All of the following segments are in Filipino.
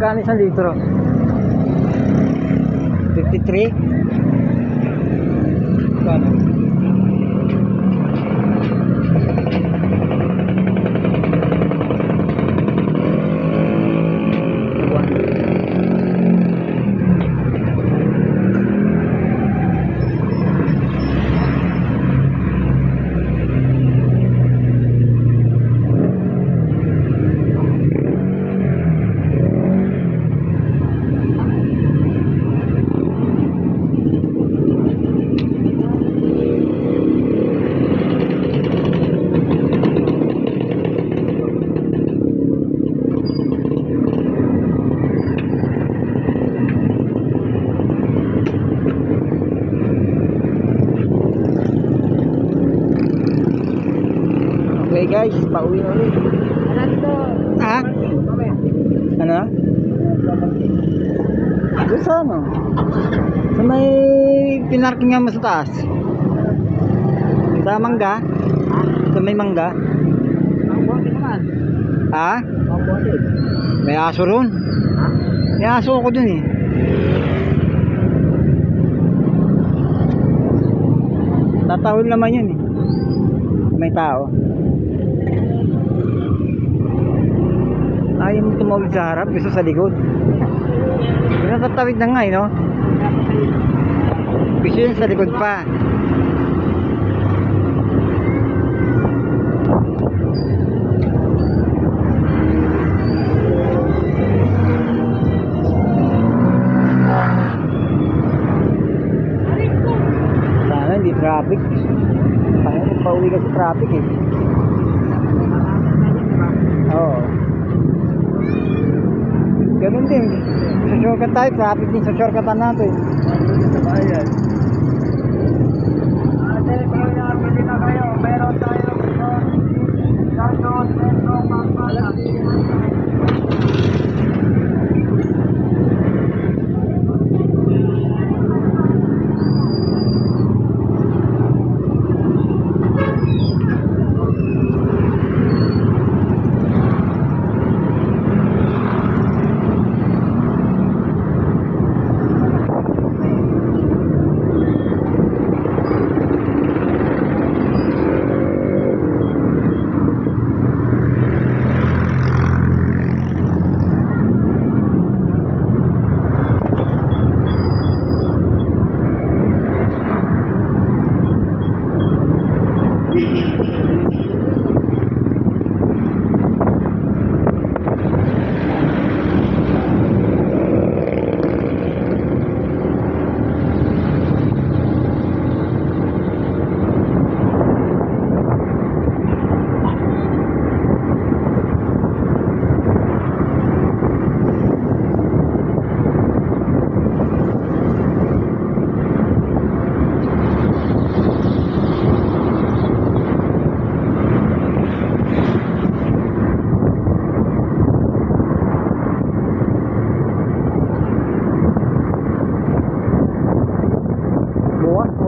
Magkano isang litro? 53? Magkano? Okay guys, pauwi na ulit. Ha? Ano? Doon sa ano? Sa may pinarking nga mas taas. Sa mangga? Sa may mangga? Ang bote naman. Ha? Ang bote. May aso ron? Ha? May aso ako dun eh. Tatahol naman yun eh. May tao. Ayaw mo tumawid sa harap, gusto sa likod. Natatawid na nga eh, no? Gusto yun sa likod pa. Sana hindi traffic. Sana pauwi ka sa traffic eh. Oo. Ganun din. Sa shortcut tayo, traffic din sa shortcutan natin. Ayan. Ate, pili na kayo. Meron tayo dito. Santos, Metro, Pampanga.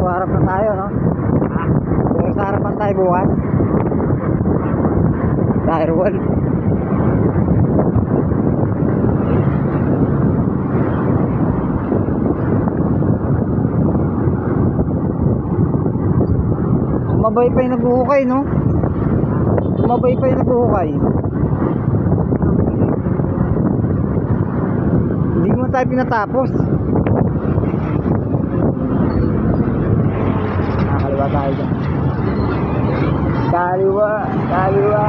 Harap na tayo, no? Kung sa harapan tayo bukas firewall. Sumabay pa yung naghuhukay, no? Sumabay pa yung naghuhukay. Hindi mo tayo pinatapos. Kaliwa tayo dyan. Kaliwa, kaliwa.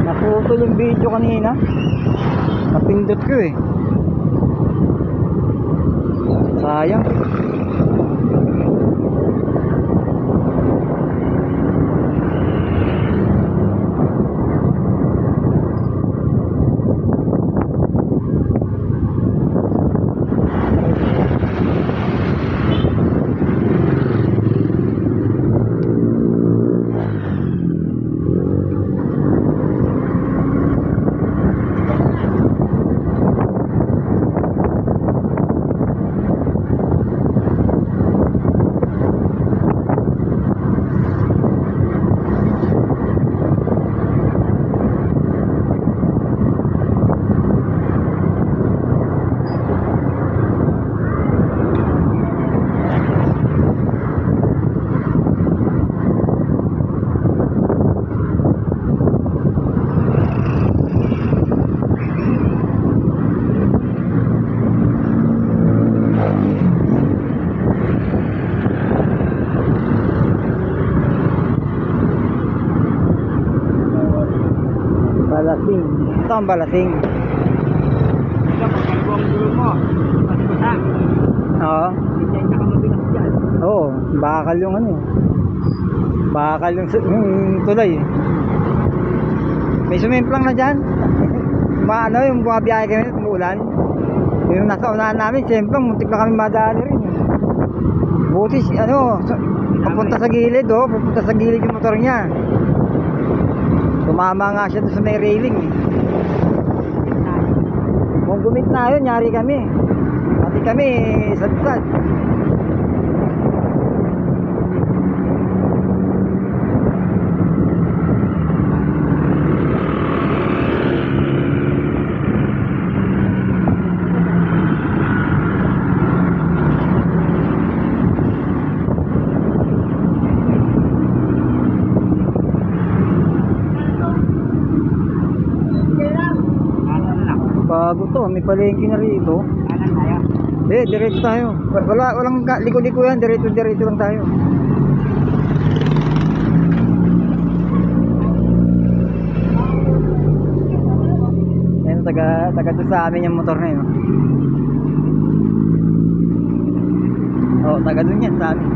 Naputol yung video kanina. Napindot ko eh. Sayang. Balating. Ito ang balating. Ito, pagkalbo ang gulo mo. Mas masang. Oo. Hindi na kamabigas dyan. Oo, bakal yung ano. Bakal yung tulay. May sumimplang na dyan. Ano, yung bumabiyahe kami, umuulan. Yung nasa unahan namin, siyempre, muntik na kami madali rin. Buti, papunta sa gilid, papunta sa gilid yung motor niya. Tumama nga siya doon sa may railing. Kung gumit na yun, nyari kami. Pati kami, sad-sad. Bago to, may palengke na rito. Kanan tayo. Diretso tayo. Walang liko-liko yan, diretso lang tayo. Ayun, taga to sa amin yung motor na yun. Oo, taga dun yan sa amin.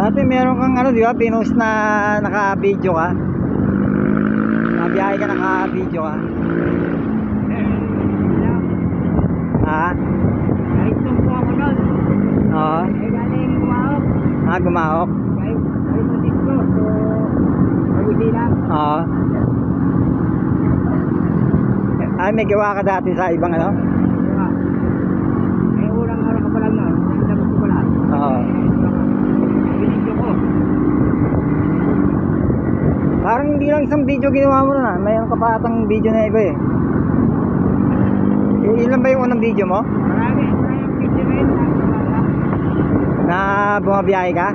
Dati meron kang di ba, pinost na naka-video ka. Nabiyahe ka, naka-video ka. Ha? Kahit nung po ako doon. Oo. Galing gumahok. Gumahok. Kahit matis ko. So, mag-usila. Oo. May gawa ka dati sa ibang Diba? Ay, urang araw ka pa lang nun. Tapos ko pala. Oo. Binidyo ko. Parang hindi lang isang video ginawa mo na. Mayroon ka pa atang video na iba eh. Ilan ba yung unang video mo? Marami video rin. Na bumabiyahe ka?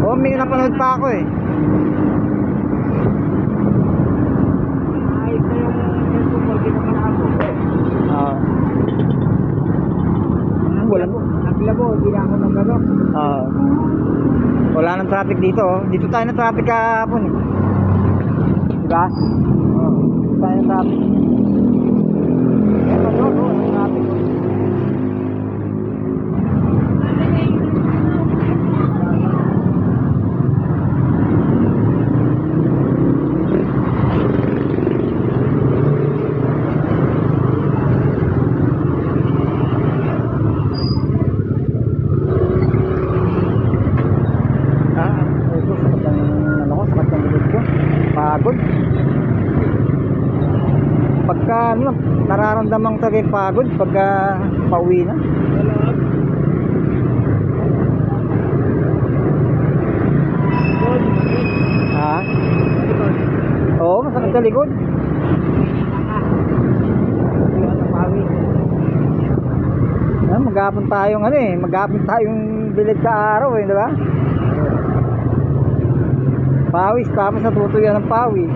Oo, may napanood pa ako eh. Ayos na yung cellphone ko. Ginawa ako. Oo. Naglabo. Hindi na ako nagano. Oo. Wala nang traffic dito Dito tayo na traffic kahapon eh. Diba? Dito tayo na traffic. Traffic. Pagod. Pagka nararamdaman ko yung pagod pagka pauwi na. Ha? Oo, masakit sa likod. Maghapon tayong maghapon tayong bilid sa araw di ba? Pawis, tapos natutuyan ng pawis.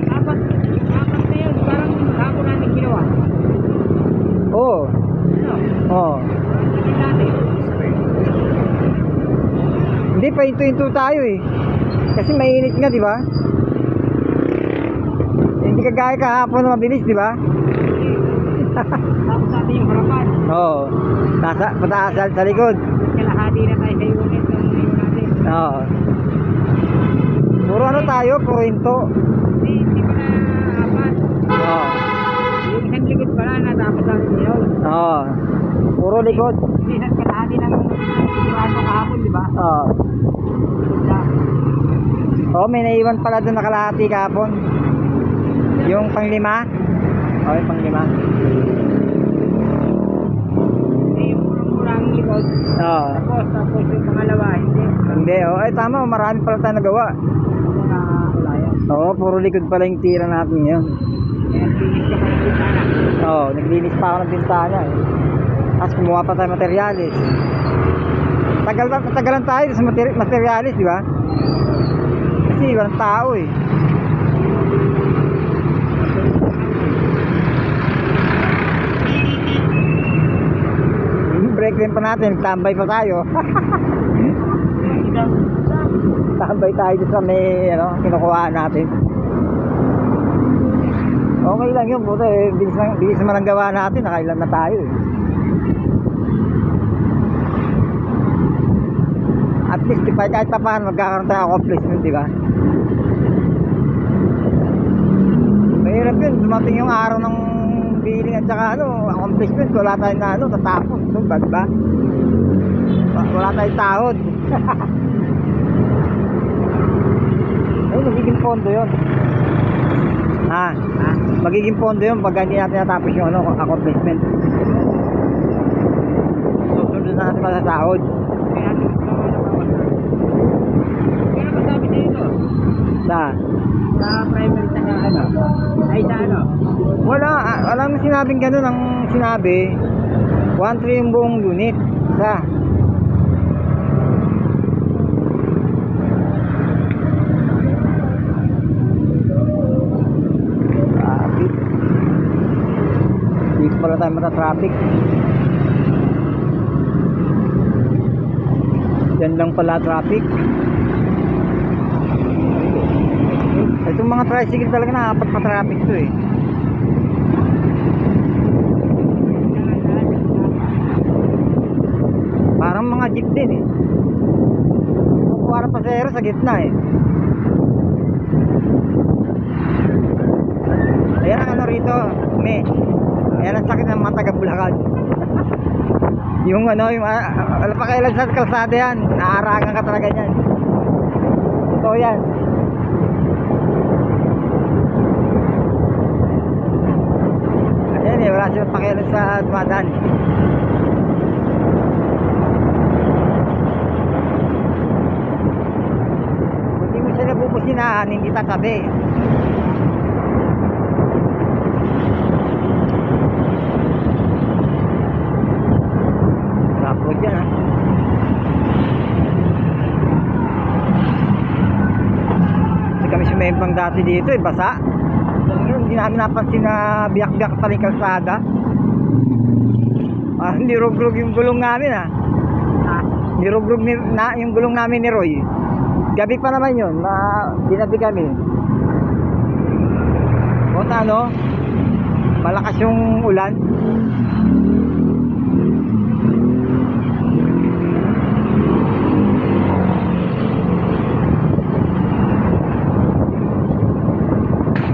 Apat na yun. Parang hapon natin ginawa. Oo. Oo. Hindi, pahinto-hinto tayo eh. Kasi mainit nga, di ba? Hindi kagaya kahapon na mabilis, di ba? Tapos natin yung harapan. Oo. Nasa, pataas sa likod. Kalahati na tayo sa unit. Ang ngayon natin. Oo. Puro ano tayo, puro hinto. Hindi pa na apat. Oo. Yung isang likod pala na tapos natin yun. Oo. Puro likod. Hindi isang kalahati ng sigurado kahapon, di ba? Oo. Wala. Oo, may naiwan pala doon na kalahati kahapon. Yung panglima. Oo, yung panglima. Yung murang-murang likod. Oo. Tapos yung pangalawa, hindi. Hindi, oh. Ay, tama. Marami pala tayo nagawa. Na wala yan. Oo, puro likod pala yung tira natin yun. Kaya finish ka pa ng bintana. Oo, naglinis pa ako ng bintana eh. Tapos kumuha pa tayo materyales. Tagalan tayo sa materyales, di ba? Kasi walang tao eh. Yung break din pa natin, tambay pa tayo. Tambay tayo dun sa may, ano, kinukuhaan natin. Okay lang yun, buta eh. Bilis naman ang gawa natin, nakailan na tayo eh. At least, kahit pa paano magkakaroon tayo accomplishment, di ba? Mahirap yun, dumating yung araw ng billing at saka ano, accomplishment, wala tayong na ano, tatapos, diba, diba? Wala tayong sahod. Ay, magiging pondo yun. Ha? Magiging pondo yun pag hindi natin natapos yung ano, accomplishment. Susunod na natin pa sa sahod. Kaya ano, pero masabi sa ito, Sa? sa primary sa ano, ay sa ano, Walang sinabing ganun. Ang sinabi 1-3 yung buong unit. Isa. Traffic. Dito pala tayo mata-traffic. Yan lang pala traffic. Itong mga tricycle talaga na apat pa traffic to eh. Parang mga jeep din eh. Parang pasahero sa gitna eh. Ayan ang ano rito, me. Ayan ang sakit ng mga taga-Bulacan. Yung ano, yung alapakailan sa kalsada yan. Naarangan ka talaga yan. Ito yan. Ayan eh, wala silang pakialam sa dumadaan. Kung di mo sila bubusinahan, hindi tatabi. Rapo dyan ha. Kasi kami sumempang dati dito eh, basa. Hindi namin napansin na biyak-biyak pa rin kalsada. Nirogrog yung gulong namin ha. Nirogrog yung gulong namin ni Roy. Gabi pa naman yun, dinabi kami. O ano, malakas yung ulan.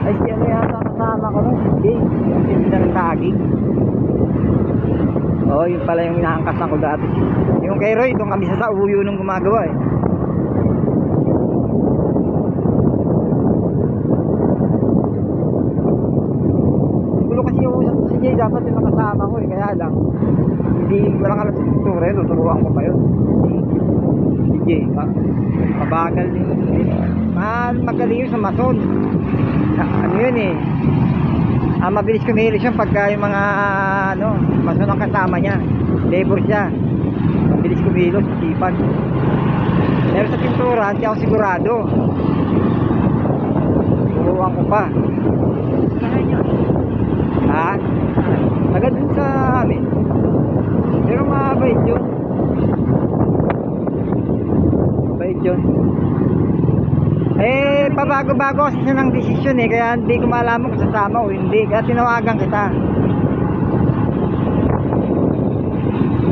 Ay, si ano yata kasama ko nun? Hindi, yung sinila ng tagig. Oo, yun pala yung inaangkas ako dati. Yung kay Roy, doon kami sa uyo nung gumagawa eh. Siguro kasi yung usap si Jay, dapat yung makasama ko eh. Kaya lang, hindi, walang alam sa kultura yun. Tuturuan ko pa yun. Si Jay, mabagal din. Magaling yun sa mason. Ano yun eh. Mabilis kumilos siya pagka yung mga ano, mason ang kasama niya. Labor siya. Mabilis kumilos, sipag. Pero sa pintura, hindi ako sigurado. Turuan ko pa. Ha? Taga dun sa amin. Pero mabait yun. Mabait yun. Eh, pabago-bago kasi siya ng desisyon eh, kaya hindi ko malaman kung sasama o hindi, kaya tinawagan kita.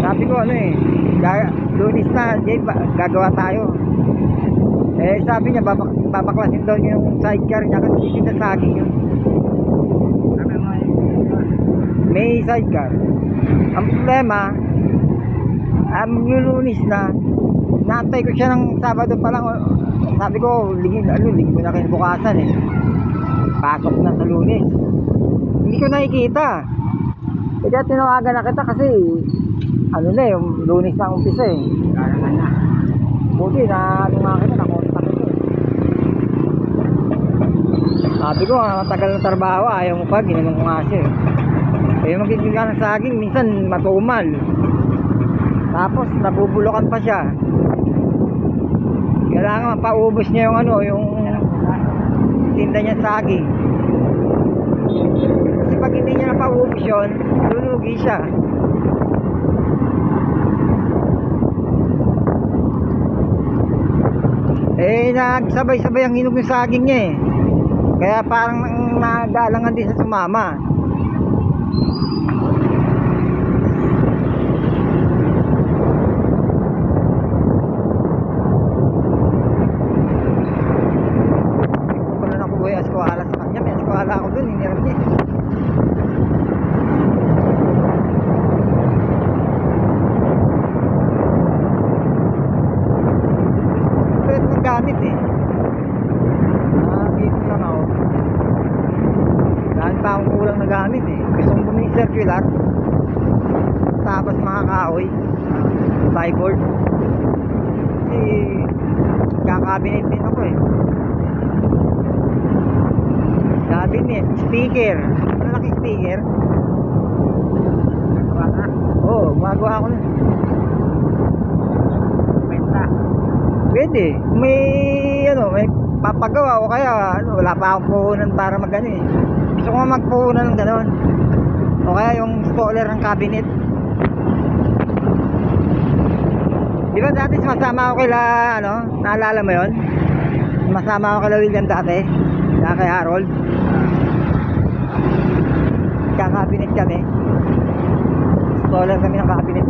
Sabi ko ano eh, Lunes na, Jay, gagawa tayo. Eh sabi niya, babaklasin daw niya yung sidecar niya kasi hindi na saging yun. May sidecar. Ang problema, yung Lunes na, naantay ko siya ng Sabado pa lang. Sabi ko, linggo na kinabukasan eh. Pasok na sa Lunes. Hindi ko nakikita. Kaya tinawagan na kita kasi ano na eh, yung Lunes na umpisa eh. Karangan na. Buti na ano nga kita, nakontak ito eh. Sabi ko, matagal na trabaho, ayaw mo pa, ginanong ko nga siya eh. Eh magiging ka ng saging, minsan matumal. Tapos nabubulokan pa siya. Kailangan mapaubos niya yung ano, yung tinda niya saging. Kasi pag hindi niya napaubos yun, lulugi siya. Eh nagsabay-sabay ang hinog ng saging niya eh. Kaya parang nagalangan din sa sumama. Eskwala sa kanya, may eskwala ako dun, hinirap niya. Pwede ng gamit eh. Dito lang ako. Dahil pa akong kulang na gamit eh. Gusto kong bumili circular. Tapos mga kahoy. Cyborg. Kasi kakabinet din ako eh. Cabinet, speaker. Malaki speaker. Oo, gumagawa ako na. Benta. Pwede. May may papagawa o kaya wala pa akong puhunan para magano eh. Gusto ko magpuhunan ng ganon. O kaya yung spoiler ng cabinet. Di ba dati sumasama ako kila naalala mo yon? Sumasama ako kila William dati. Kay Harold. Kakabinet kami. Installer kami ng cabinet.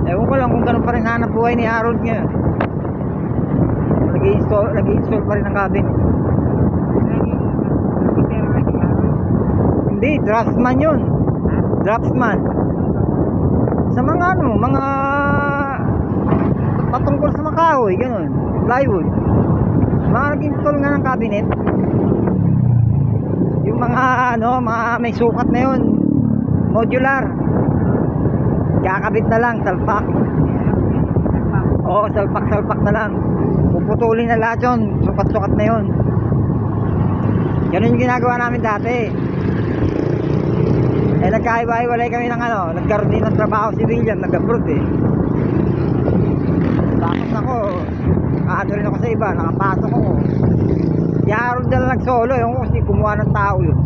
Ewan ko lang kung ganun pa rin hanap buhay ni Harold ngayon. Nag-i-install pa rin ng cabinet. Hindi, draftsman yun. Draftsman. Sa mga mga patungkol sa makahoy, ganun, plywood. Mga nag-install nga ng cabinet. Yung mga mga may sukat na yun, modular. Kakabit na lang, salpak. Oo, salpak na lang. Puputulin na lahat yun, sukat-sukat na yun. Ganun yung ginagawa namin dati. Eh nagkaiba-iwalay kami ng nagkaroon din ng trabaho si William, nag-abroad eh. Tapos ako, rin ako sa iba, nakapasok ako. Si Harold na lang nag-solo, yung kasi kumuha ng tao yun.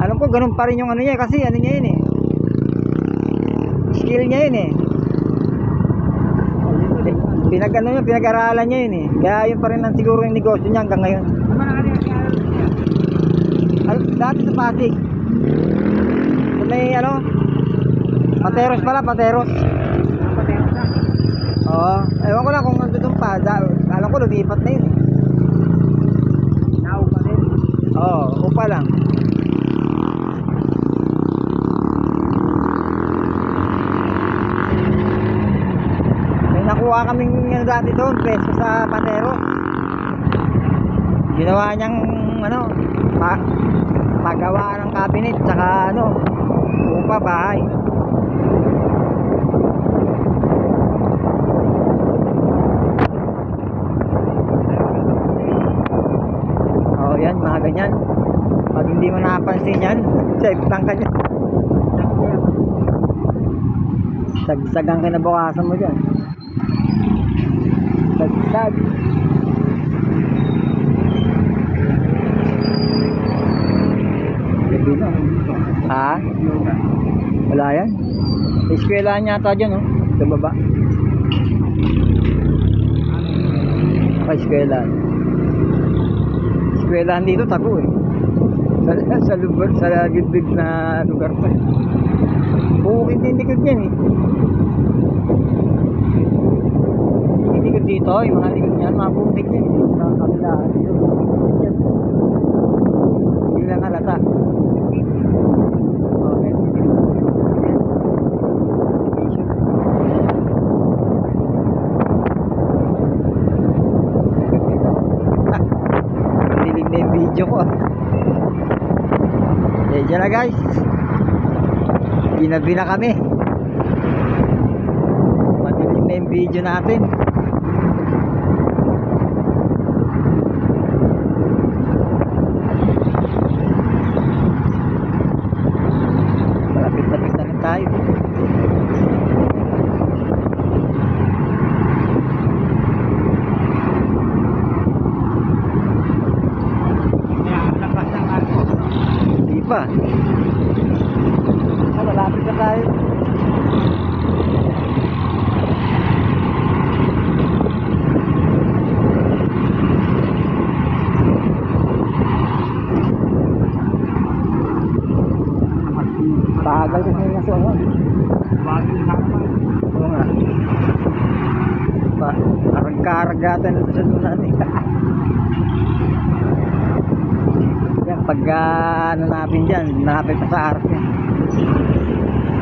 Alam ko ganun pa rin yung niya, kasi niya yun eh. Skill niya yun eh. Pinag-aralan niya yun eh. Kaya yun pa rin ang siguro yung negosyo niya hanggang ngayon. Dati sa Pasig. So may Pateros pala, Pateros. Oo, ewan ko lang kung nandun pa. Alam ko lumipat na yun eh. Naupa din. Oo, upa lang. May nakuha kaming dati doon, peso sa Pateros. Ginawa niyang pagawa ng cabinet tsaka upa, bahay. Oh yan, mga ganyan. Pag hindi mo napansin yan, safe lang ka dyan. Sagsagang kinabukasan mo dyan. Sagsag. Ha? Wala yan? Eskwelahan yata dyan, oh. Sa baba. Eskwelahan. Eskwelahan dito, tago eh. Sa lugar, sa gitbig na lugar to. Bukid din likod yan eh. Yung likod dito, yung mga likod niyan, mga bukid yan eh. Sa kabilaan. Hindi lang halata. Okay. Dilim na yung video ko. Diyan na guys. Ginabi na kami. Madilim na yung video natin. Malapit-lapit na rin tayo. Hindi pa. Malapit na tayo. Tagal kasi yung nasa ano. Oo nga. Parang karagatan ito sa dunan eh. Yan, pag ano natin dyan, nakapit pa sa arke.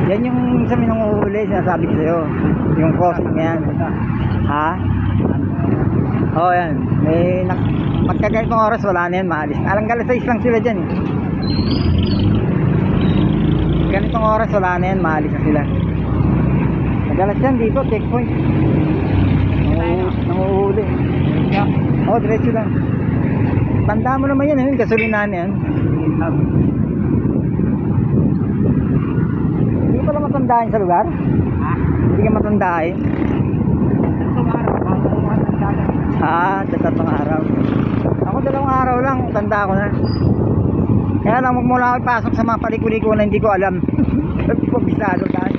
Yan yung sa minunguhuli, sinasabi ko sa'yo. Yung crossing na yan. Ha? Oo, yan. May magkagaitong oras, wala na yan, maalis. Alang galas 6 lang sila dyan eh. Ganitong oras, wala na yan, maalis na sila. Nagalas yan dito, checkpoint. Nanguhuli. Oo, diretso lang. Tanda mo naman yan, yung gasolinahan yan. Hindi ko pala matandahin sa lugar? Ha? Hindi ka matandahin? Sa tatlong araw. Ako 2 araw lang, tanda ko na. Kaya lang magmula ako ipasok sa mga paliko-liko na hindi ko alam. Hindi ko bisado dahil.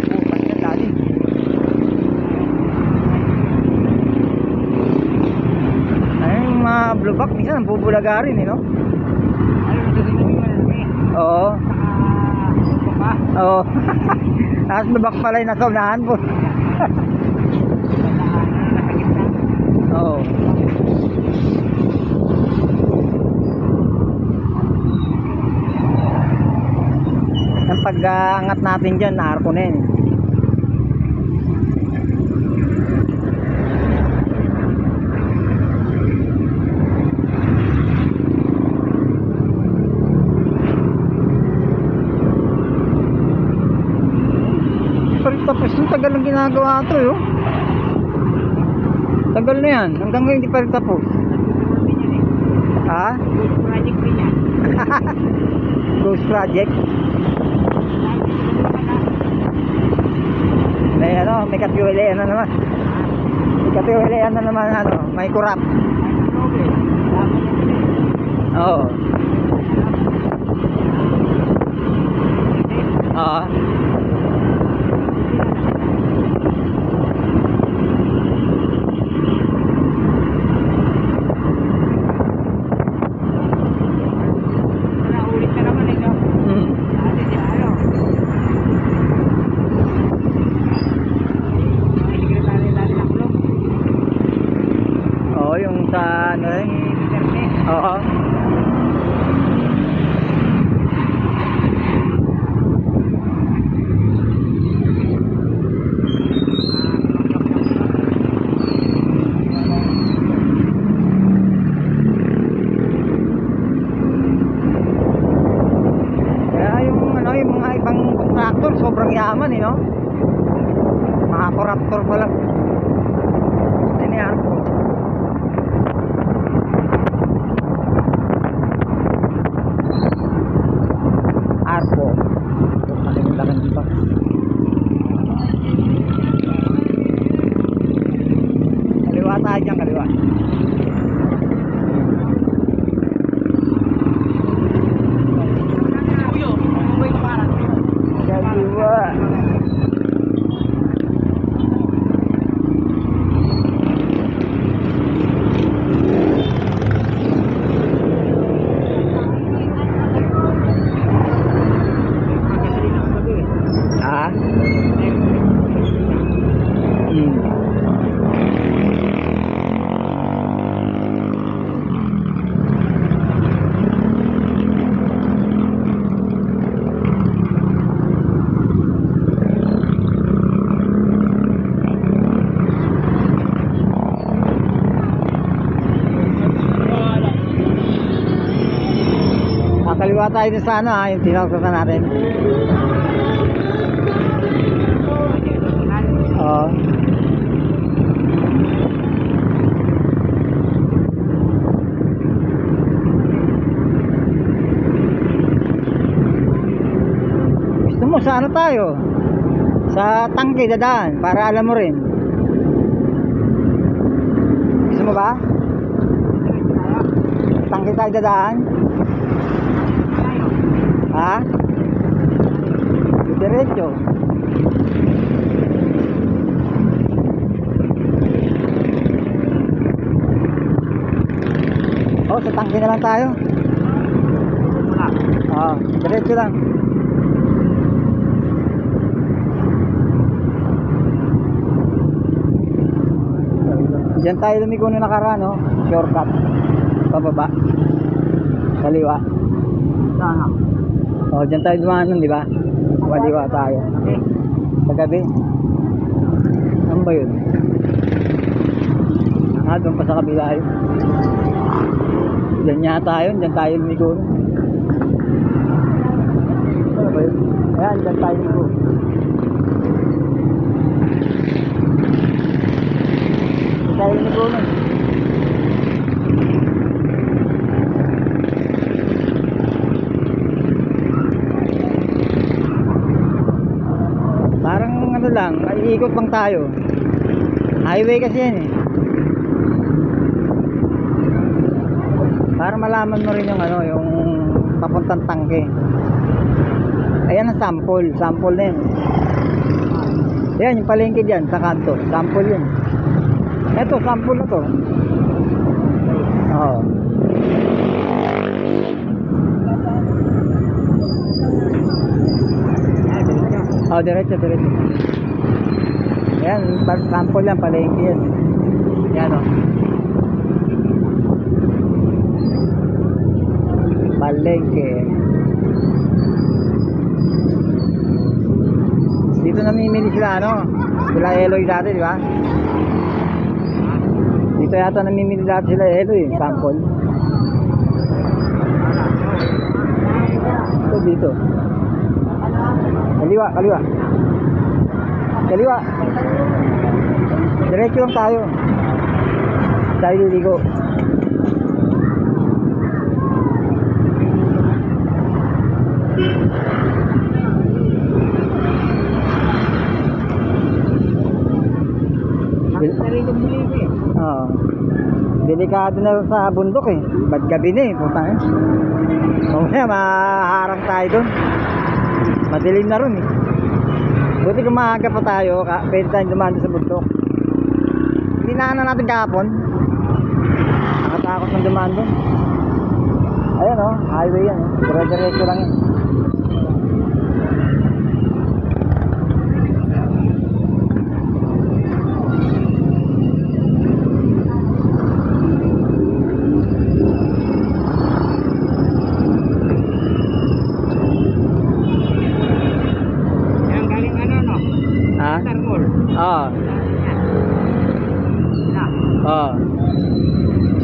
Pupas na dahil. Ayun, mga blue back, minsan ang bubulaga rin, no? Oo. Oo. Tapos blue back pala yung nasa unahan po. Oo. Ang pag-angat natin dyan, naarko na yun. Tapos yung tagal ng ginagawa ito yun. Tagal na yan. Hanggang ngayon hindi pa rin tapos. Ha? Ghost project rin yan. Ghost project. May ano, may katiwalian na naman. May katiwalian na naman ano, may kurap. Oo. Oo. Sa ano rin? Oo. Kaya yung ano, yung mga ibang contractor sobrang yaman, no? Mga corruptor pa lang. Ano yan? Arpo. Nakalimutan dito. Kaliwa tayo dyan, kaliwa. Kaliwa. Kaliwa tayo dun sa ano ha, yung tinawagsan natin. Oo. Gusto mo sa ano tayo? Sa tangke dadaan para alam mo rin. Gusto mo ba? Tangke tayo dadaan? Ha? Diretso. Oh, sa tangke na lang tayo. Diretso lang. Diyan tayo lumiko nung nakaraan, no? Shortcut. Pababa. Kaliwa. Sana. Oh, diyan tayo dumaan nun, di ba? Kaliwa tayo. Paggabi. Ano ba yun? Doon pa sa kabila yun. Diyan yata yun. Diyan tayo lumiko nun. Ano ba yun? Ayan, diyan tayo lumiko. Diyan tayo lumiko nun. Parang ano lang, iikot lang tayo. Highway kasi yan eh. Para malaman mo rin yung ano, yung papuntang tangke. Ayan ang sample, sample na yun. Ayan yung palengke dyan sa kanto, sample yun. Eto, sample na to. Oo. Oh, diretso, diretso. Ayan, sample yan, palengke yan. Ayan o. Palengke. Dito namimili sila, ano? Sila Eloy dati, di ba? Dito yata namimili dati sila Eloy, sample. Ito dito. Kaliwa, kaliwa. Kaliwa. Diretso lang tayo. Tayo liligo. Oo. Delikado na sa bundok eh. Ba't gabi na eh, puta eh. Mamaya maharang tayo doon. Madilim na ron eh. Buti kung maaga pa tayo, pwede tayong dumaan sa bundok. Hindi na natin kahapon. Nakatakot ng dumaan doon. Ayan o, highway yan. Dire-diretso lang yan.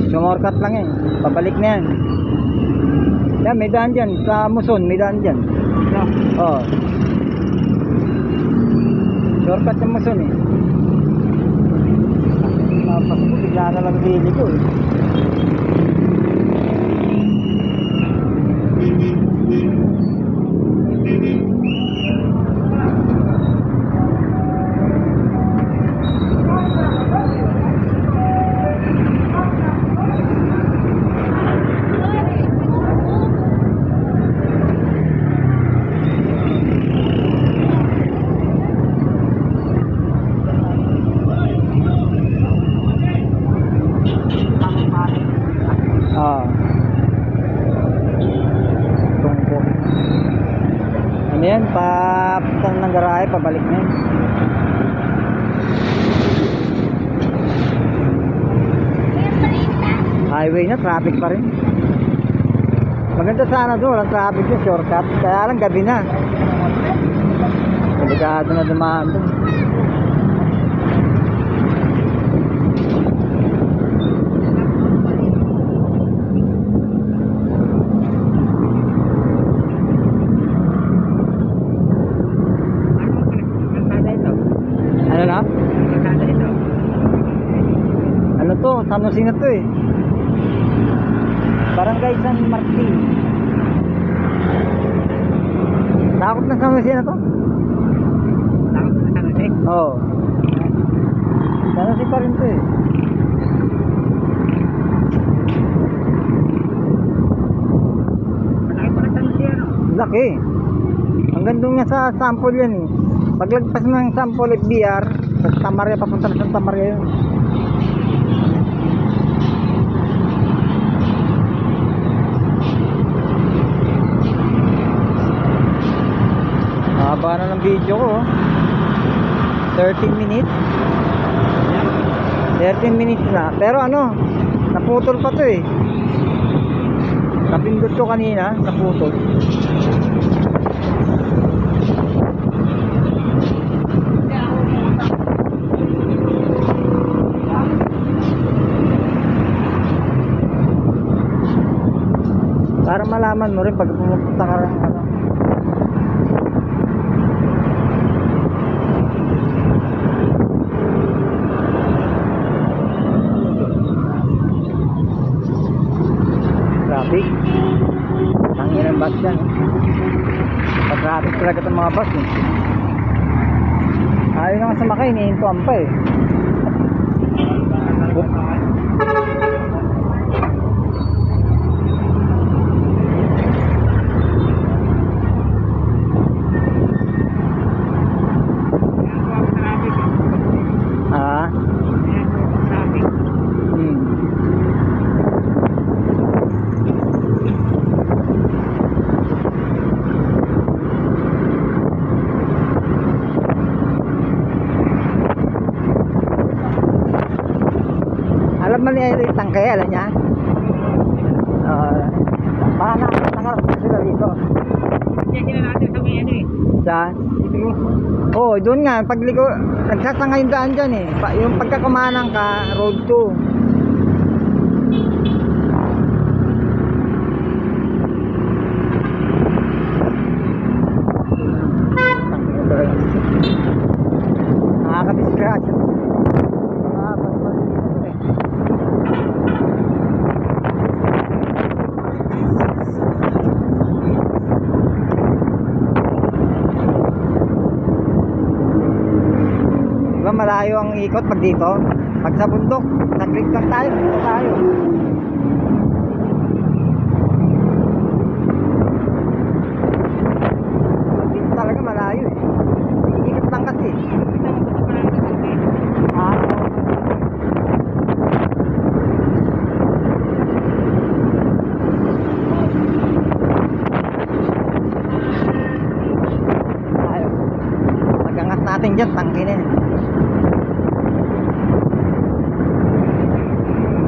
Sumorkat lang yan. Pabalik na yan. Yan, may daan dyan. Sa Muson, may daan dyan. Oo. Shortcut ng Muson eh. Tapos ko, bigla na lang dili ko eh. Ano yan, papuntang ng garahe, pabalik na yan. Highway na, traffic pa rin. Maganda sana doon, walang traffic doon, shortcut. Kaya lang gabi na. Delikado na dumaan doon. San Jose na to eh. Barangay San Martin. Takot na San Jose na to? Takot na San Jose? Oo. San Jose pa rin to eh. Malaki pa na San Jose ano? Laki. Hanggang doon nga sa sample yan eh. Paglagpas ng sample FBR, sa Santa Maria, papunta na sa Santa Maria yun. Haba na ng video ko. 13 minutes. 13 minutes na. Pero ano, naputol pa to eh. Napindot ko kanina, naputol. Para malaman mo rin pag pumunta ka rin ano. Traffic. Tangin ang bus yan. Pag-traffic talaga itong mga bus eh. Ayaw nga sumakay, nihintuan pa eh. Ah. Alam mo niya yung tangke, alam niya? Paano nakarap sila dito? Check-in na natin sa may ano eh. Saan? Oo, doon nga, pagliko, nagsasangay yung daan dyan eh. Yung pagkakumanang ka, road 2. Nakakadisgrasya. Diba malayo ang ikot pag dito? Pag sa bundok, saglit lang tayo, dito tayo. Dito talaga malayo eh. Ikot lang kasi. Ah. Tayo. Pag-angat natin dyan, tangke na yan.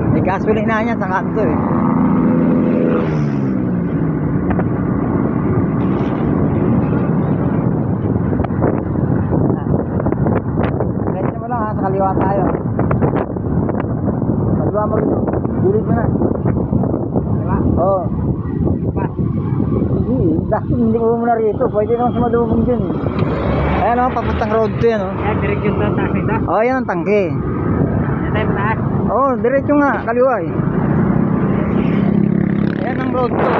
May gasolina niya sa kanto eh. Ganyan mo lang ha, sa kaliwa tayo. Kaliwa mo rin. Gilid mo na. Diba? Oo. Pa. Dahil hindi ko muna rito. Pwede naman sa madumong dyan eh. Ayan o, papuntang road to yan o. Yan, direksyon sa taas ito. Oo, yan ang tangke. Yan tayo mataas. Oo, diretso nga, kaliwa eh. Ayan ang road to.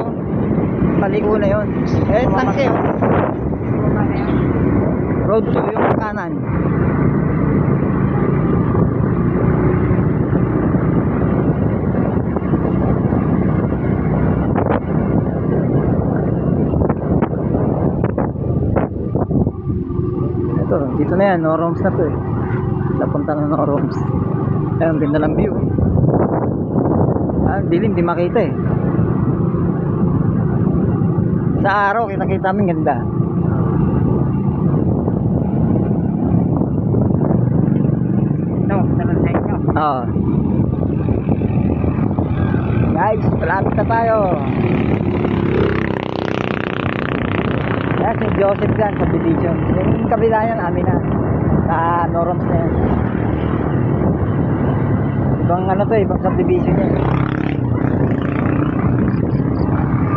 Paliko na yun. Eh, tangke o. Bumaba na yan. Road to yung kanan. Ito, dito na yan, Noroms na to eh. Napunta na Noroms. Ayun, ganda ng view. Ah, dilim, di makita eh. Sa araw, kita namin ganda. Ito, tagal sa inyo. Oo. Guys, malapit na tayo. Yan, si Joseph yan, subdivision. Yung kabila yan, amin na. Sa Noroms na yan. Ibang ano to, ibang subdivision yan.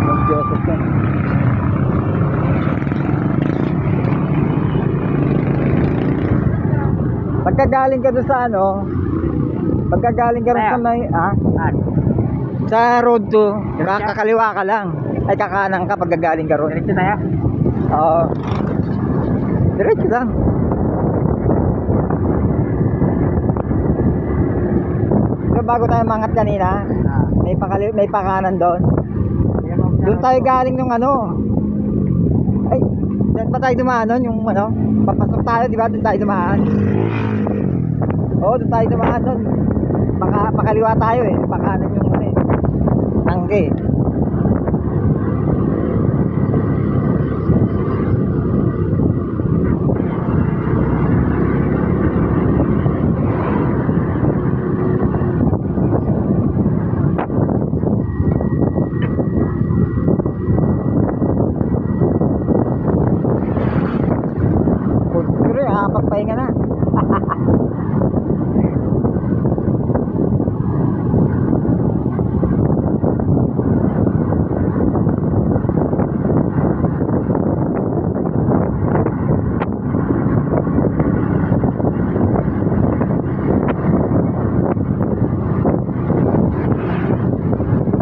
Yung Joseph yan. Pagka galing ka doon sa ano, Pagkagaling ka rin sa may, sa road 2, kakaliwa ka lang. Ay, kakanan ka pagkagaling ka ron. Diretso tayo. Oo. Diretso lang. Pero bago tayo mangat kanina, may pakanan doon. Doon tayo galing nung ano. Ay, saan pa tayo dumaan nun? Yung ano, papasok tayo, di ba? Doon tayo dumaan. Oo, doon tayo dumaan doon. Pakaliwa tayo eh. Pakanan yung ano eh. Tangke. Pero nakapagpahinga na.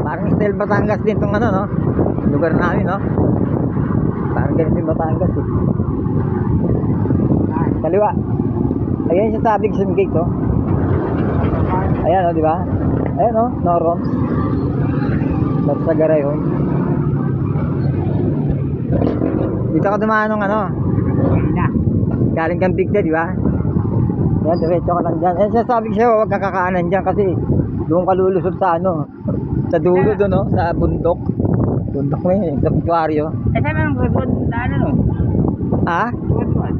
Parang Estel Batangas din tong ano, no? Lugar namin, no? Parang ganito yung Batangas eh. Kaliwa. Ayan yung sabig sa gate, oh. Ayan, oh, di ba? Ayan, oh, Norons. Bagsagaray, oh. Dito ka dumaan ng ano? Galing kang Bigda, di ba? Ayan, diretso ka lang dyan. Ayan siya sabig siya, huwag kakakaanan dyan kasi doon ka lulusot sa ano, sa dulo doon, no? Sa bundok. Bundok mo yun, sa Butuario. Saan ang road na ano? Ha? Road.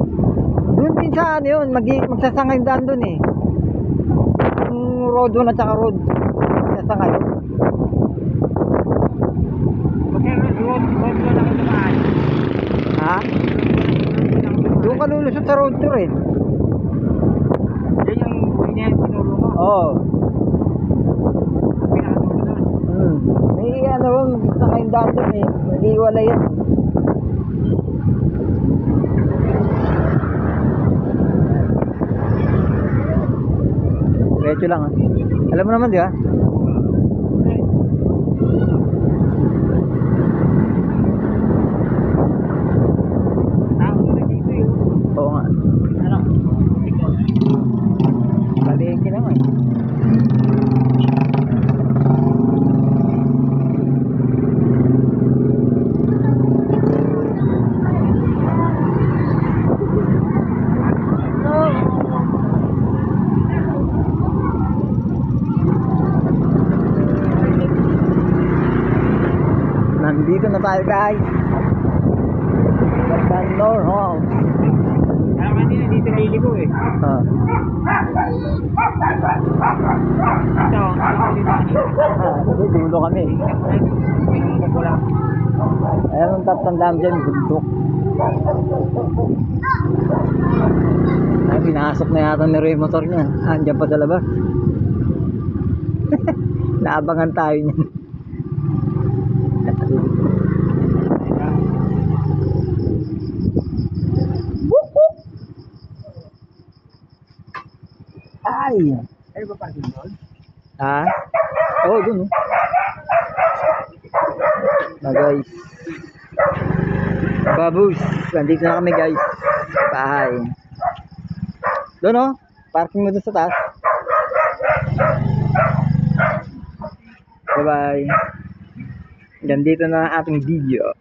Doon din sa ano yun, magsasangay daan doon eh. Yung road 1 at saka road. Magsasangay. Kasi road na ako dumaan. Ha? Doon ka lulusot sa road 2 eh. Yan yung buhay niya tinuro mo. Oo. Pinakatulo doon. May ano yun, magsasangay daan doon eh. Nag-iwalay yan. Diretso lang ah. Alam mo naman di ba? Tao na dito yun. Oo nga. Ano? Palengke naman. Nandito na tayo guys. Sa Norhol. Alam ka din, dito liligo eh. Ah. Ito, dulo kami. Pinungkok ko lang. Ayan ang tatandaan dyan, bundok. Ay, pinasok na yata ni Ray motor niya. Andiyan pa sa labas. Naabangan tayo niyan. Ay! Ano ba parking doon? Ha? Oo, dun oh. Na guys. Babus. Nandito na kami guys. Bahay. Doon oh. Parking mo doon sa taas. Bye bye. Nandito na ang ating video.